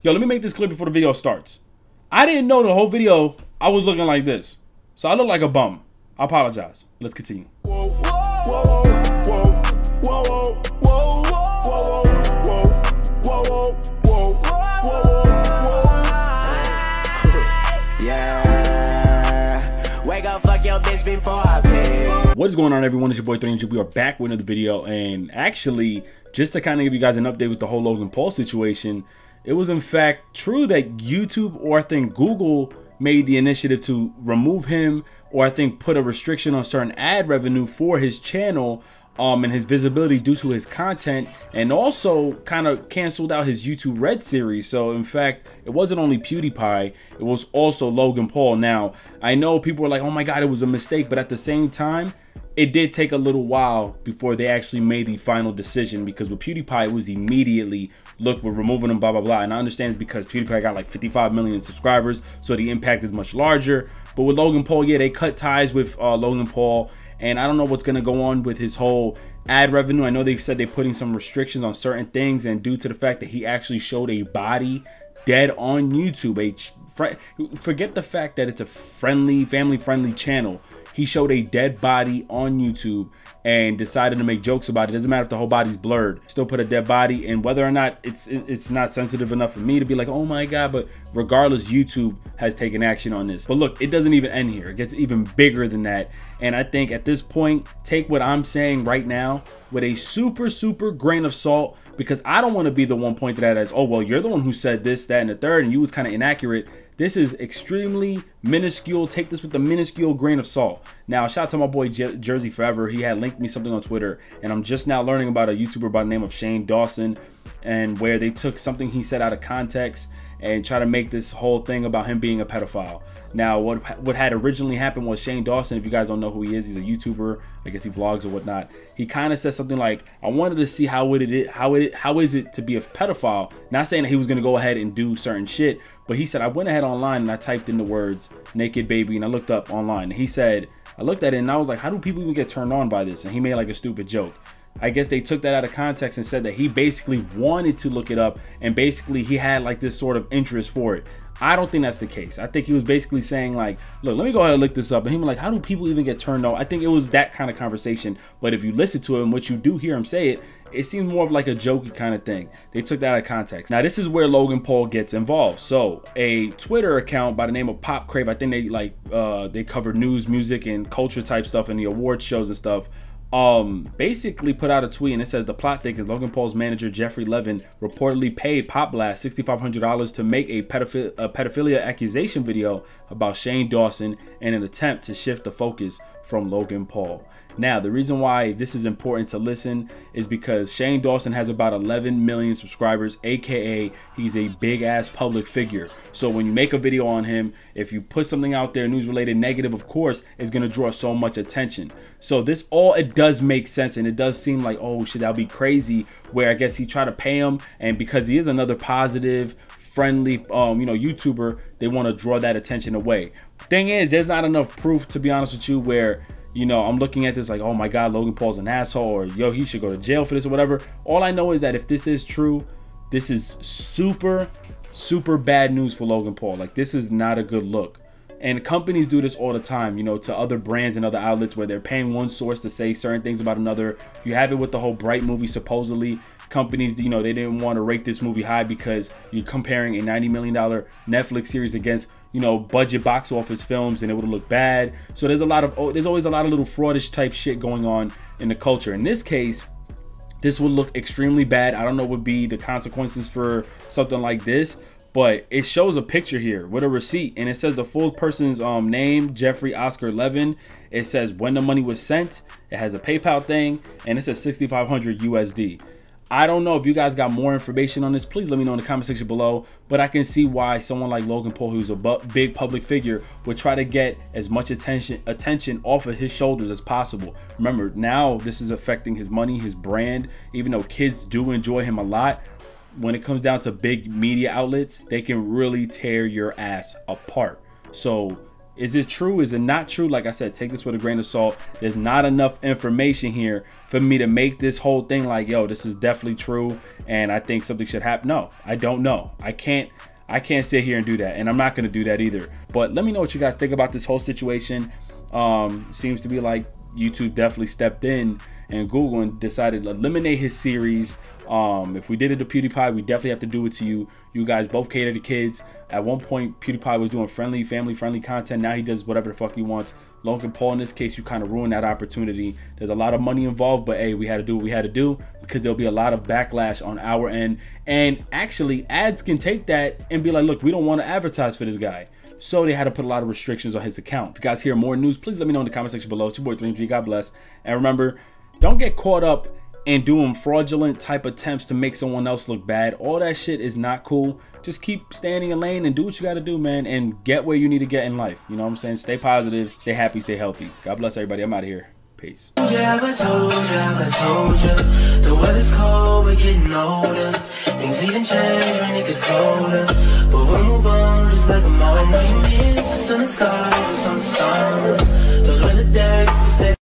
Yo, let me make this clear before the video starts. I didn't know the whole video I was looking like this. So I look like a bum. I apologize. Let's continue. What is going on, everyone? It's your boy 3 We are back with another video, and actually, just to kind of give you guys an update with the whole Logan Paul situation, it was in fact true that YouTube, or I think Google, made the initiative to remove him, or I think put a restriction on certain ad revenue for his channel and his visibility due to his content, and also kind of canceled out his YouTube Red series. So in fact, it wasn't only PewDiePie, it was also Logan Paul. Now, I know people are like, oh my god, it was a mistake, but at the same time, it did take a little while before they actually made the final decision, because with PewDiePie, it was immediately, look, we're removing him, blah, blah, blah. And I understand it's because PewDiePie got like 55 million subscribers, so the impact is much larger. But with Logan Paul, yeah, they cut ties with Logan Paul, and I don't know what's going to go on with his whole ad revenue. I know they said they're putting some restrictions on certain things, and due to the fact that he actually showed a body dead on YouTube, forget the fact that it's a family-friendly channel. He showed a dead body on YouTube and decided to make jokes about it. Doesn't matter if the whole body's blurred, still put a dead body. And whether or not it's not sensitive enough for me to be like, oh my god, but regardless, YouTube has taken action on this. But look, it doesn't even end here. It gets even bigger than that. And I think at this point, take what I'm saying right now with a super grain of salt, because I don't want to be the one pointed at as, oh well, you're the one who said this, that, and the third, and you was kind of inaccurate. This is extremely minuscule. Take this with a minuscule grain of salt. Now, shout out to my boy Jersey Forever. He had linked me something on Twitter, and I'm just now learning about a YouTuber by the name of Shane Dawson, and where they took something he said out of context and try to make this whole thing about him being a pedophile. Now, what had originally happened was Shane Dawson, if you guys don't know who he is, he's a YouTuber. I guess he vlogs or whatnot. He kind of said something like, I wanted to see how is it to be a pedophile? Not saying that he was going to go ahead and do certain shit, but he said, I went ahead online and I typed in the words naked baby, and I looked up online. And he said, I looked at it and I was like, how do people even get turned on by this? And he made like a stupid joke. I guess they took that out of context and said that he basically wanted to look it up, and basically he had like this sort of interest for it. I don't think that's the case. I think he was basically saying like, look, let me go ahead and look this up. And he was like, how do people even get turned on? I think it was that kind of conversation. But if you listen to him, what you do hear him say it, it seems more of like a jokey kind of thing. They took that out of context. Now, this is where Logan Paul gets involved. So a Twitter account by the name of Pop Crave, I think they like they cover news, music, and culture type stuff and the award shows and stuff, basically put out a tweet, and it says the plot thickens. Logan Paul's manager Jeffrey Levin reportedly paid Pop Blast $6,500 to make a pedophilia accusation video about Shane Dawson in an attempt to shift the focus from Logan Paul. Now, the reason why this is important to listen is because Shane Dawson has about 11 million subscribers, aka he's a big ass public figure. So when you make a video on him, if you put something out there news related negative, of course, it's going to draw so much attention. So this all, it does make sense, and it does seem like, oh shit, that'd be crazy, where I guess he tried to pay him, and because he is another positive, friendly YouTuber, they want to draw that attention away. Thing is, there's not enough proof, to be honest with you, where I'm looking at this like, oh my god, Logan Paul's an asshole, or yo, he should go to jail for this or whatever. All I know is that if this is true, this is super bad news for Logan Paul. Like, this is not a good look. And companies do this all the time, to other brands and other outlets, where they're paying one source to say certain things about another. You have it with the whole Bright movie. Supposedly companies, they didn't want to rate this movie high because you're comparing a $90 million Netflix series against budget box office films, and it would look bad. So there's always a lot of little fraudish type shit going on in the culture. In this case, this would look extremely bad. I don't know what would be the consequences for something like this, but it shows a picture here with a receipt, and it says the full person's name, Jeffrey Oscar Levin. It says when the money was sent. It has a PayPal thing, and it says 6,500 USD. I don't know if you guys got more information on this. Please let me know in the comment section below. But I can see why someone like Logan Paul, who's a big public figure, would try to get as much attention off of his shoulders as possible. Remember, now this is affecting his money, his brand. Even though kids do enjoy him a lot, when it comes down to big media outlets, they can really tear your ass apart. So Is it true? Is it not true? Like I said, take this with a grain of salt. There's not enough information here for me to make this whole thing like, yo, this is definitely true and I think something should happen. No, I don't know. I can't sit here and do that, and I'm not going to do that either. But let me know what you guys think about this whole situation. Seems to be like YouTube definitely stepped in and Google and decided to eliminate his series. If we did it to PewDiePie, we definitely have to do it to you. You guys both cater to kids. At one point, PewDiePie was doing friendly, family-friendly content. Now he does whatever the fuck he wants. Logan Paul, in this case, you kind of ruined that opportunity. There's a lot of money involved, but hey, we had to do what we had to do because there'll be a lot of backlash on our end. And actually, ads can take that and be like, look, we don't want to advertise for this guy. So they had to put a lot of restrictions on his account. If you guys hear more news, please let me know in the comment section below. It's your boy 3MG. God bless. And remember, don't get caught up in doing fraudulent type attempts to make someone else look bad. All that shit is not cool. Just keep staying in your lane and do what you got to do, man, and get where you need to get in life. You know what I'm saying? Stay positive, stay happy, stay healthy. God bless everybody. I'm out of here. Peace. Have I told you, the weather's cold, we're getting older. Things even change when it gets colder, but we'll move on just like a moment. The sun is gone, it's on the sun.